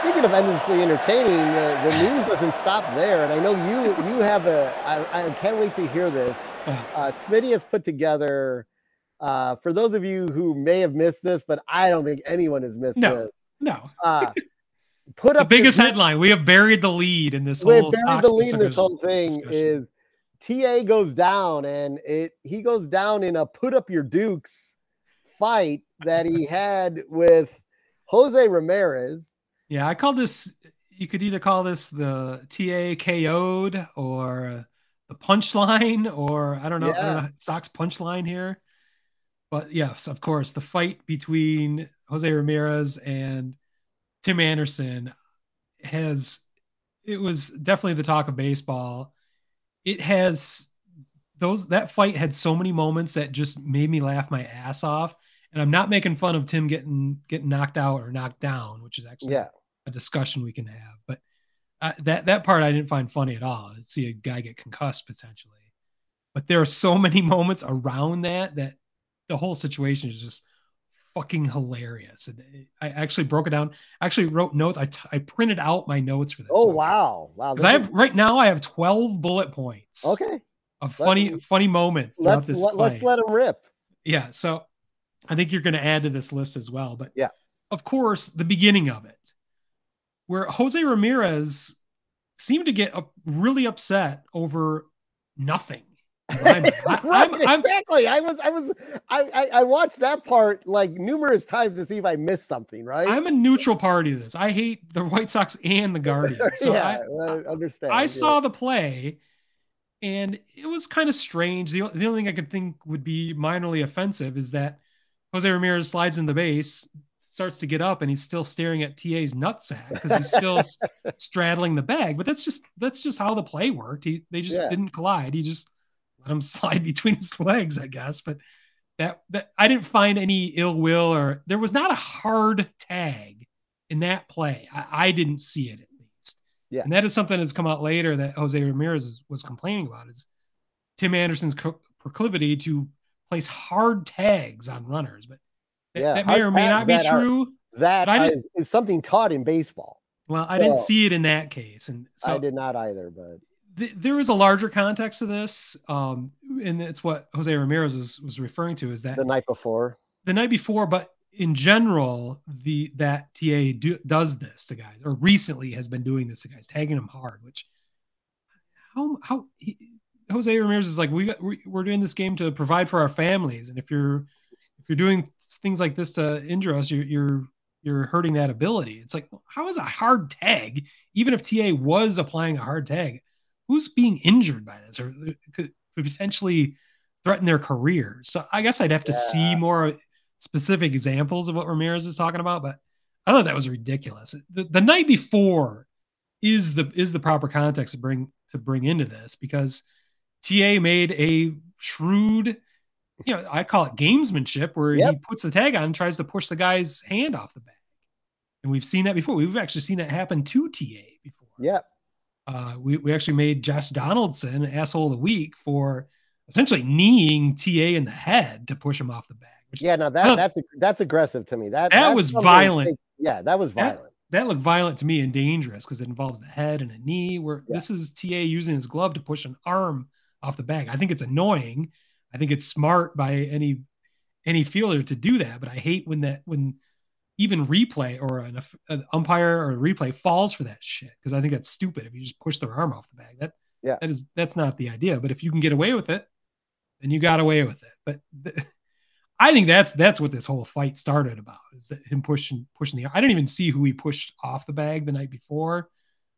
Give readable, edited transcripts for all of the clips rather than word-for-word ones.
speaking of endlessly entertaining, the news doesn't stop there, and I know you have I can't wait to hear this. Smitty has put together, for those of you who may have missed this, but I don't think anyone has missed this. No. Put up the biggest headline. We have buried the lead in this whole thing is TA goes down, and he goes down in a put up your dukes fight that he had with Jose Ramírez. Yeah, I call this, you could either call this the TA KO'd or the punchline, or I don't know, Sox punchline here. But yes, of course, the fight between Jose Ramírez and Tim Anderson it was definitely the talk of baseball. It has that fight had so many moments that just made me laugh my ass off. And I'm not making fun of Tim getting knocked out or knocked down, which is actually a discussion we can have. But that part I didn't find funny at all. To see a guy get concussed potentially. But there are so many moments around that the whole situation is just fucking hilarious. And I actually broke it down. I actually wrote notes. I printed out my notes for this. Oh, wow. Because right now I have 12 bullet points. Okay. Of funny moments throughout this fight. Let's let them rip. Yeah. So I think you're going to add to this list as well. But yeah, of course, the beginning of it, where Jose Ramírez seemed to get really upset over nothing. Exactly. I watched that part like numerous times to see if I missed something. Right. I'm a neutral party to this. I hate the White Sox and the Guardians. So I understand. I saw the play, and it was kind of strange. The only thing I could think would be minorly offensive is that Jose Ramírez slides in the base, starts to get up, and he's still staring at TA's nutsack because he's still straddling the bag. But that's just how the play worked. They just didn't collide. He just let him slide between his legs, I guess. But that I didn't find any ill will, or there was not a hard tag in that play. I didn't see it, at least. Yeah. And that is something that's come out later that Jose Ramírez was complaining about, is Tim Anderson's proclivity to place hard tags on runners. But that may or may not be true. That is something taught in baseball. Well, I didn't see it in that case. And so I did not either, but there is a larger context to this. And it's what Jose Ramírez was referring to, is that the night before, but in general, that TA does this to guys, or recently has been doing this to guys, tagging them hard, which Jose Ramírez is like, we're doing this game to provide for our families. And if you're doing things like this to injure us, you're hurting that ability. It's like, how is a hard tag, even if TA was applying a hard tag, who's being injured by this or could potentially threaten their career? So I guess I'd have to see more specific examples of what Ramírez is talking about, but I thought that was ridiculous. The night before is the proper context to bring into this, because TA made a shrewd, I call it gamesmanship, where he puts the tag on and tries to push the guy's hand off the bag. And we've seen that before. We've actually seen that happen to TA before. Yeah. We actually made Josh Donaldson asshole of the week for essentially kneeing TA in the head to push him off the bag. That's aggressive to me. That was violent. That was violent. That looked violent to me and dangerous, because it involves the head and a knee, where this is TA using his glove to push an arm off the bag. I think it's annoying. I think it's smart by any fielder to do that, but I hate when even replay or an umpire or a replay falls for that shit, because I think that's stupid if you just push their arm off the bag. That's not the idea. But if you can get away with it, then you got away with it. But I think that's what this whole fight started about, is that him pushing the. I didn't even see who he pushed off the bag the night before.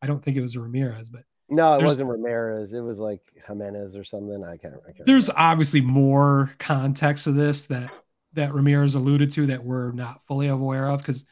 I don't think it was Ramírez, but no, it wasn't Ramírez. It was like Jimenez or something. I can't There's obviously more context to this that Ramírez alluded to that we're not fully aware of, because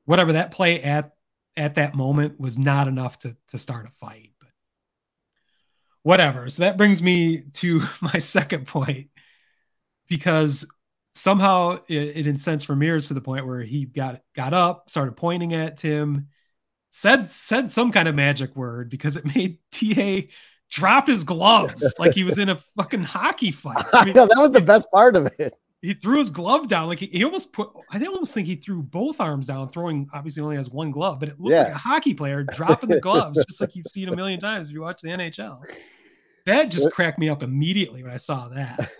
whatever that play at that moment was not enough to start a fight. But whatever. So that brings me to my second point, because somehow it incensed Ramírez to the point where he got up, started pointing at Tim, said some kind of magic word, because it made TA drop his gloves like he was in a fucking hockey fight. I mean, that was the best part of it. he threw his glove down. Like he almost put, I almost think he threw both arms down, throwing, obviously only has one glove, but it looked like a hockey player dropping the gloves, just like you've seen a million times if you watch the NHL. That just cracked me up immediately when I saw that.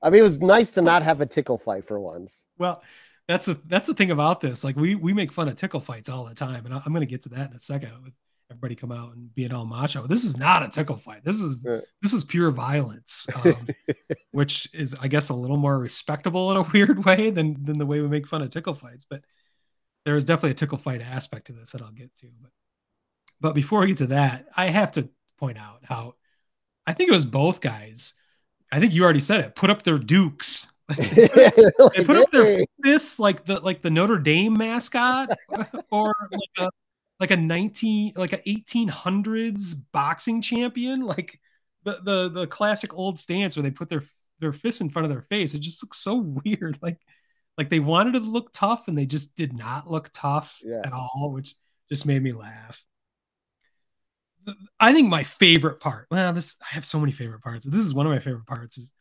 I mean, it was nice to not have a tickle fight for once. Well, that's the thing about this. Like we make fun of tickle fights all the time, and I'm going to get to that in a second. With everybody come out and being all macho. This is not a tickle fight. This is pure violence, which is, I guess, a little more respectable in a weird way than the way we make fun of tickle fights. But there is definitely a tickle fight aspect to this that I'll get to. But before we get to that, I have to point out how I think it was both guys. I think you already said it. Put up their dukes. They put up their fists like the Notre Dame mascot, or like a 1800s boxing champion, like the classic old stance where they put their fists in front of their face. It just looks so weird. Like they wanted to look tough and they just did not look tough at all, which just made me laugh. I think my favorite part, I have so many favorite parts, but this is one of my favorite parts, is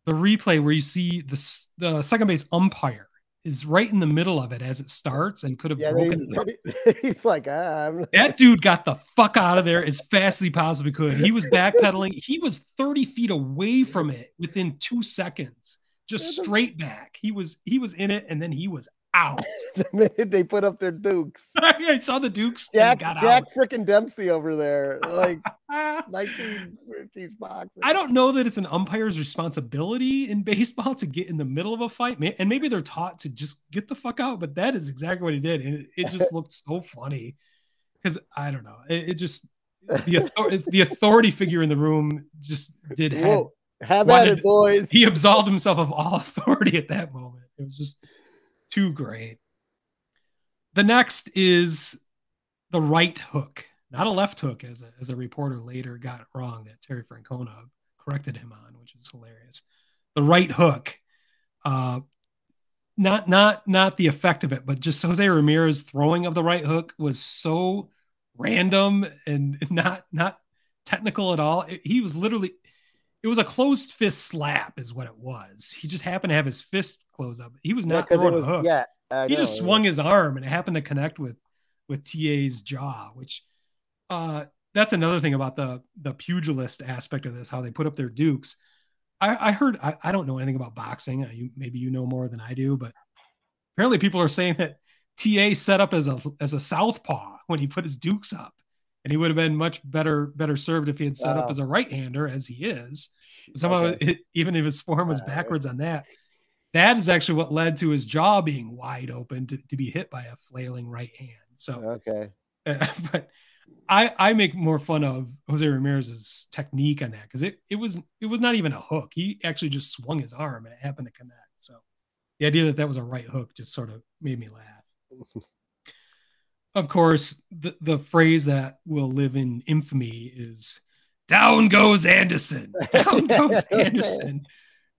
the replay where you see the second base umpire is right in the middle of it as it starts and could have broken it. He's like, that dude got the fuck out of there as fast as he possibly could. He was backpedaling. He was 30 feet away from it within 2 seconds, just straight back. He was in it, and then he was out. The minute they put up their dukes. I saw the dukes. Jack freaking Dempsey over there, like 1950s boxing. I don't know that it's an umpire's responsibility in baseball to get in the middle of a fight, and maybe they're taught to just get the fuck out, but that is exactly what he did, and it just looked so funny because I don't know, it just the authority figure in the room just did have at it, boys. He absolved himself of all authority at that moment. It was just too great. The next is the right hook, not a left hook, as a reporter later got it wrong that Terry Francona corrected him on, which is hilarious. The right hook, not the effect of it, but just Jose Ramirez throwing of the right hook was so random and not technical at all. He was literally, it was a closed fist slap is what it was. He just happened to have his fist closed up. He was not throwing a hook. Yeah, he just swung his arm and it happened to connect with TA's jaw, which that's another thing about the pugilist aspect of this, how they put up their dukes. I heard, I don't know anything about boxing. Maybe you know more than I do, but apparently people are saying that TA set up as a southpaw when he put his dukes up, and he would have been much better served if he had set up as a right-hander, as he is. Somehow, even if his form was backwards on that is actually what led to his jaw being wide open to be hit by a flailing right hand. So, but I make more fun of Jose Ramirez's technique on that, because it was not even a hook. He actually just swung his arm and it happened to connect. So the idea that was a right hook just sort of made me laugh. Of course, the phrase that will live in infamy is "Down goes Anderson." Down goes Anderson.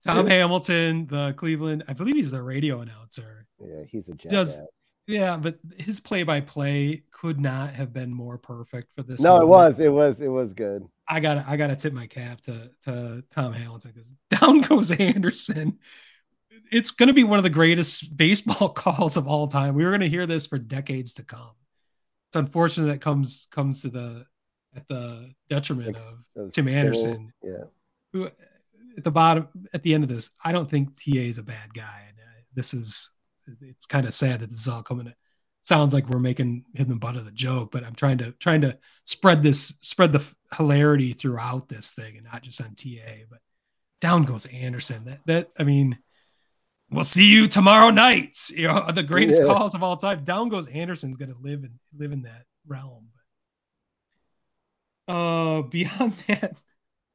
Tom Hamilton, the Cleveland, I believe he's the radio announcer. Yeah, he's a jackass. But his play-by-play could not have been more perfect for this. No, moment. It was good. I gotta tip my cap to Tom Hamilton, because down goes Anderson. It's going to be one of the greatest baseball calls of all time. We're going to hear this for decades to come. It's unfortunate that comes at the detriment of Tim Anderson. Yeah. Who at the end of this, I don't think TA is a bad guy. And it's kind of sad that this is all coming. Sounds like we're making him the butt of the joke, but I'm trying to spread the hilarity throughout this thing and not just on TA. But down goes Anderson. I mean, we'll see you tomorrow night. You know, the greatest calls of all time. Down goes Anderson's going to live in that realm. Beyond that,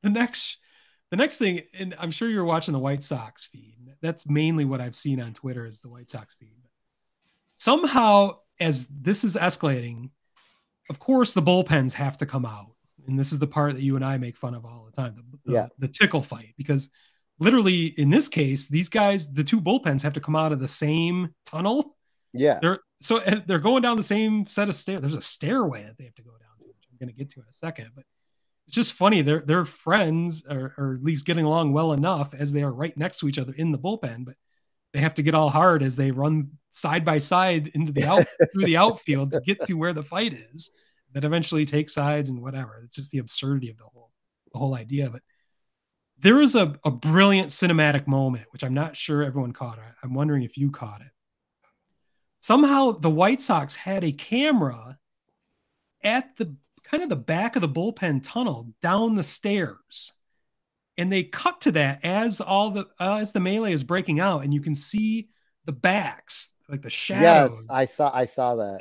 the next thing, and I'm sure you're watching the White Sox feed. That's mainly what I've seen on Twitter is the White Sox feed. Somehow, as this is escalating, of course, the bullpens have to come out. And this is the part that you and I make fun of all the time, the tickle fight, because literally in this case, these guys, the two bullpens have to come out of the same tunnel. Yeah. They're going down the same set of stairs. There's a stairway that they have to go down to, which I'm going to get to in a second, but it's just funny. They're friends, or at least getting along well enough, as they are right next to each other in the bullpen, but they have to get all hard as they run side by side into the through the outfield to get to where the fight is, that eventually take sides and whatever. It's just the absurdity of the whole idea of it. There was a brilliant cinematic moment, which I'm not sure everyone caught. I'm wondering if you caught it. Somehow the White Sox had a camera at the kind of the back of the bullpen tunnel down the stairs. And they cut to that as the melee is breaking out, and you can see the backs, like the shadows. Yes, I saw that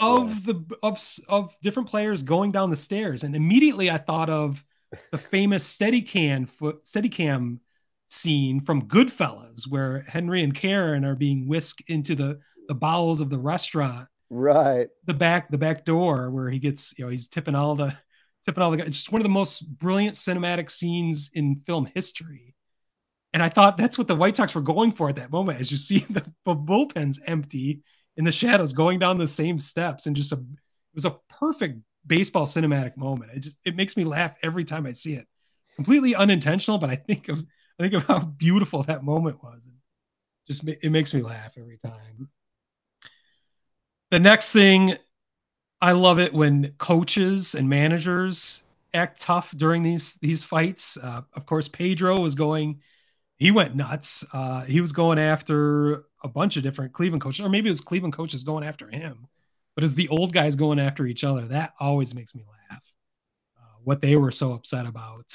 of different players going down the stairs, and immediately I thought of the famous Steadicam scene from Goodfellas, where Henry and Karen are being whisked into the bowels of the restaurant. Right. The back door where he gets, he's tipping all the guys. It's just one of the most brilliant cinematic scenes in film history. And I thought that's what the White Sox were going for at that moment, as you see the bullpen's empty in the shadows going down the same steps, and it was a perfect baseball cinematic moment. It makes me laugh every time I see it. Completely unintentional, but I think of how beautiful that moment was. It makes me laugh every time. The next thing, I love it when coaches and managers act tough during these fights. Of course, Pedro he went nuts. He was going after a bunch of different Cleveland coaches, or maybe it was Cleveland coaches going after him. But as the old guys going after each other, that always makes me laugh. What they were so upset about.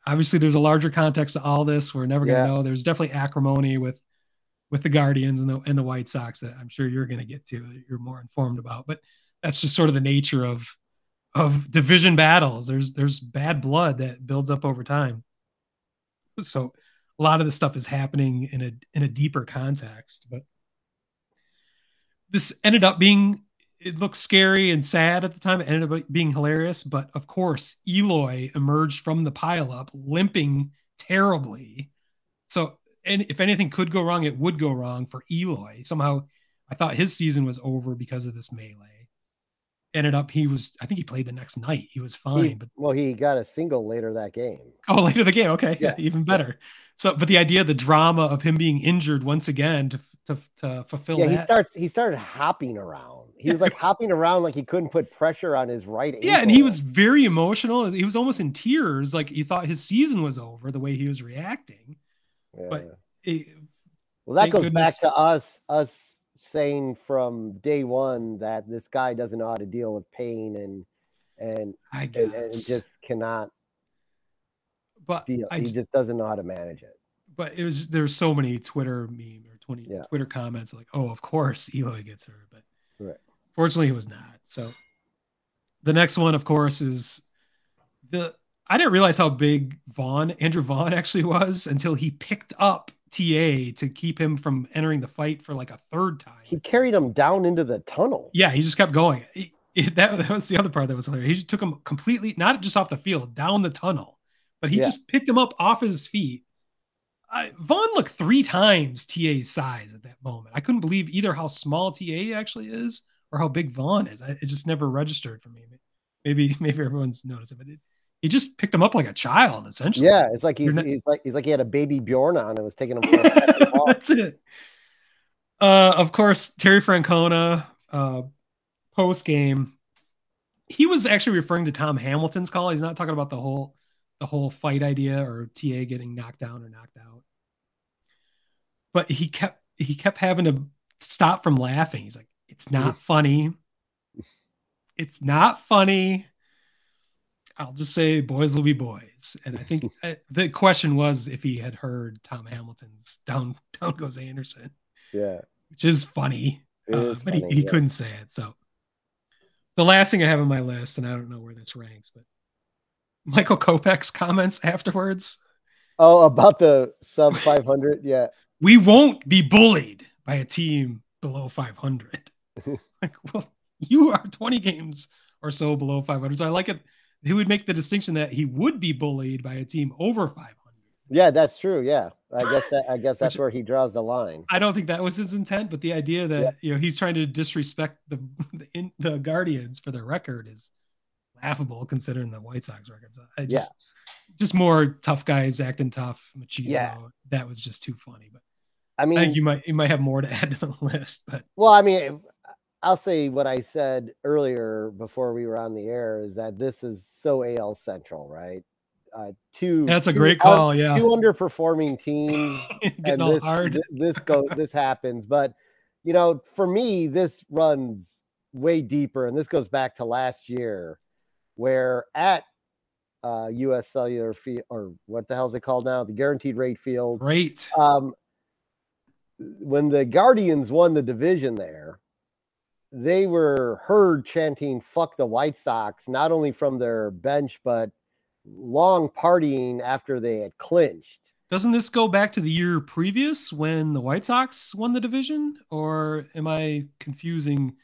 Obviously, there's a larger context to all this. We're never going to know. There's definitely acrimony with the Guardians and the White Sox that I'm sure you're going to get to, that you're more informed about. But that's just sort of the nature of division battles. There's bad blood that builds up over time. So a lot of this stuff is happening in a deeper context. But this ended up being, it looked scary and sad at the time. It ended up being hilarious. But of course, Eloy emerged from the pileup limping terribly. So, and if anything could go wrong, it would go wrong for Eloy. Somehow, I thought his season was over because of this melee. Ended up, I think he played the next night. He was fine. He got a single later that game. Oh, later the game. Okay. Yeah, even better. Yeah. So, but the idea, the drama of him being injured once again to fulfill that. He started hopping around. He was like hopping around like he couldn't put pressure on his right ankle. Yeah, and he was very emotional. He was almost in tears, like he thought his season was over, the way he was reacting. Yeah. But that goes back to us saying from day one that this guy doesn't know how to deal with pain and just cannot deal. He just doesn't know how to manage it. But there's so many Twitter meme or Twitter comments like, oh, of course Eloy gets hurt, but fortunately he was not. So the next one, of course, is I didn't realize how big Andrew Vaughn actually was until he picked up TA to keep him from entering the fight for like a third time. He carried him down into the tunnel. Yeah, he just kept going. That was the other part that was hilarious. He just took him completely, not just off the field, down the tunnel, but he just picked him up off his feet. Vaughn looked 3 times TA's size at that moment. I couldn't believe either how small TA actually is or how big Vaughn is. It just never registered for me. Maybe everyone's noticed it, but he just picked him up like a child, essentially. Yeah, it's like he's like he had a baby Bjorn on and was taking him for a walk. That's it. Of course, Terry Francona, post game, he was actually referring to Tom Hamilton's call. He's not talking about the whole fight idea or TA getting knocked down or knocked out. But he kept having to stop from laughing. He's like, "It's not funny. It's not funny. I'll just say boys will be boys." And I think the question was if he had heard Tom Hamilton's Down Goes Anderson. Yeah. Which is funny. But he couldn't say it. So the last thing I have on my list, and I don't know where this ranks, but Michael Kopech's comments afterwards. Oh, about the sub 500? Yeah. We won't be bullied by a team below 500. Like, well, you are 20 games or so below 500. So I like it. He would make the distinction that he would be bullied by a team over 500. Yeah, that's true. Yeah, I guess that's where he draws the line. I don't think that was his intent, but the idea that he's trying to disrespect the Guardians for their record is laughable considering the White Sox records. Just more tough guys acting tough, machismo. Yeah. That was just too funny. But I I think mean, you might have more to add to the list, but well, I mean, I'll say what I said earlier before we were on the air is that this is so AL Central, right? that's a great call. Yeah, two underperforming teams, getting and all hard. this happens. But for me, this runs way deeper, and this goes back to last year, where at U.S. Cellular Field, or what the hell is it called now? The Guaranteed Rate Field. Great. When the Guardians won the division there, they were heard chanting "fuck the White Sox," not only from their bench, but long partying after they had clinched. Doesn't this go back to the year previous when the White Sox won the division? Or am I confusing?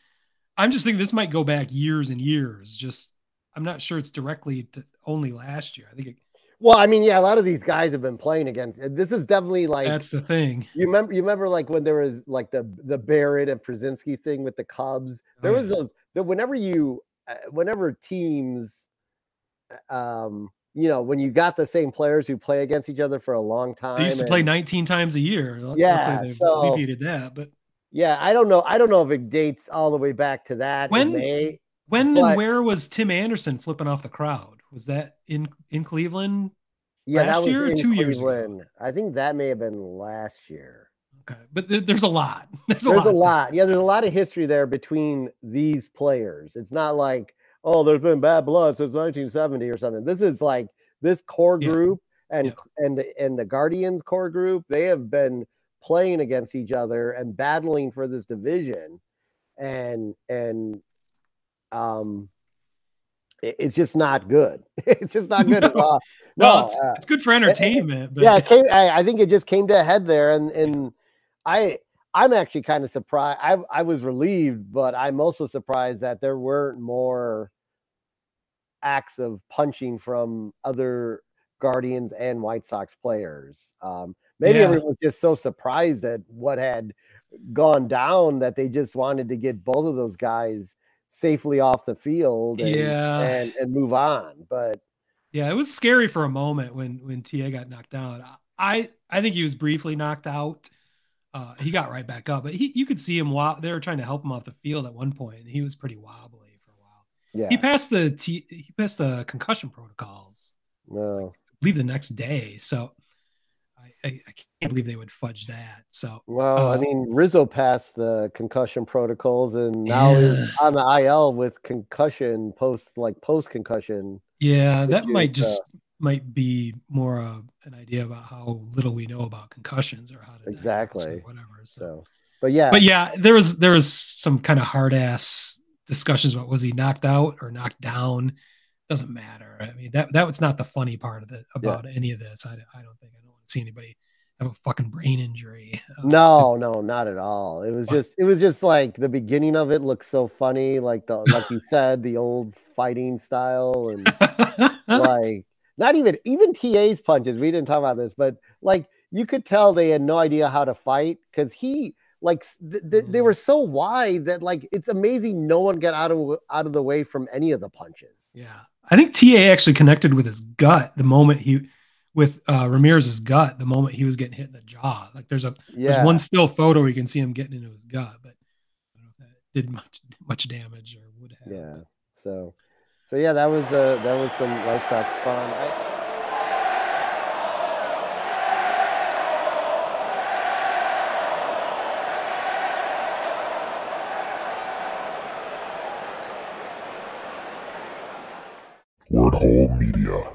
I'm just thinking this might go back years and years. Just, I'm not sure it's directly to only last year. I think Well, I mean, yeah, a lot of these guys have been playing against. This is definitely like, that's the thing. You remember like when there was like the Barrett and Przinsky thing with the Cubs. There was those that whenever teams, when you got the same players who play against each other for a long time. They used to play 19 times a year. Yeah, they've so alleviated that, but yeah, I don't know if it dates all the way back to that. When and where was Tim Anderson flipping off the crowd? Was that in Cleveland? Yeah, last that was year or in 2 Cleveland. years ago? I think that may have been last year. Okay, but there's a lot. There's a lot. Yeah, there's a lot of history there between these players. It's not like, oh, there's been bad blood since 1970 or something. This is like this core group and the Guardians core group. They have been playing against each other and battling for this division, and it's just not good. It's just not good. It's good for entertainment. But I think it just came to a head there, and I'm actually kind of surprised. I was relieved, but I'm also surprised that there weren't more acts of punching from other Guardians and White Sox players. Maybe everyone was just so surprised at what had gone down that they just wanted to get both of those guys safely off the field and move on. But yeah, it was scary for a moment when TA got knocked out. I think he was briefly knocked out. He got right back up, but you could see him while they were trying to help him off the field at one point, and he was pretty wobbly for a while. Yeah, he passed the concussion protocols. No, I believe the next day. So I can't believe they would fudge that. So I mean, Rizzo passed the concussion protocols, and now he's on the IL with concussion post concussion. Yeah, that might be more an idea about how little we know about concussions or how to exactly or whatever. So, but yeah, there was some kind of hard ass discussions about was he knocked out or knocked down. Doesn't matter. I mean that was not the funny part of it about any of this. I don't want to see anybody have a fucking brain injury. No, not at all. It was just like the beginning of it looked so funny, like you said, the old fighting style, and like not even TA's punches. We didn't talk about this, but like you could tell they had no idea how to fight because they were so wide that like it's amazing no one got out of the way from any of the punches. Yeah, I think TA actually connected with his gut the moment with Ramirez's gut the moment he was getting hit in the jaw. Like there's one still photo where you can see him getting into his gut, but I don't know if that did much damage or would have. Yeah. So yeah, that was some White Sox fun. Word Hole Media.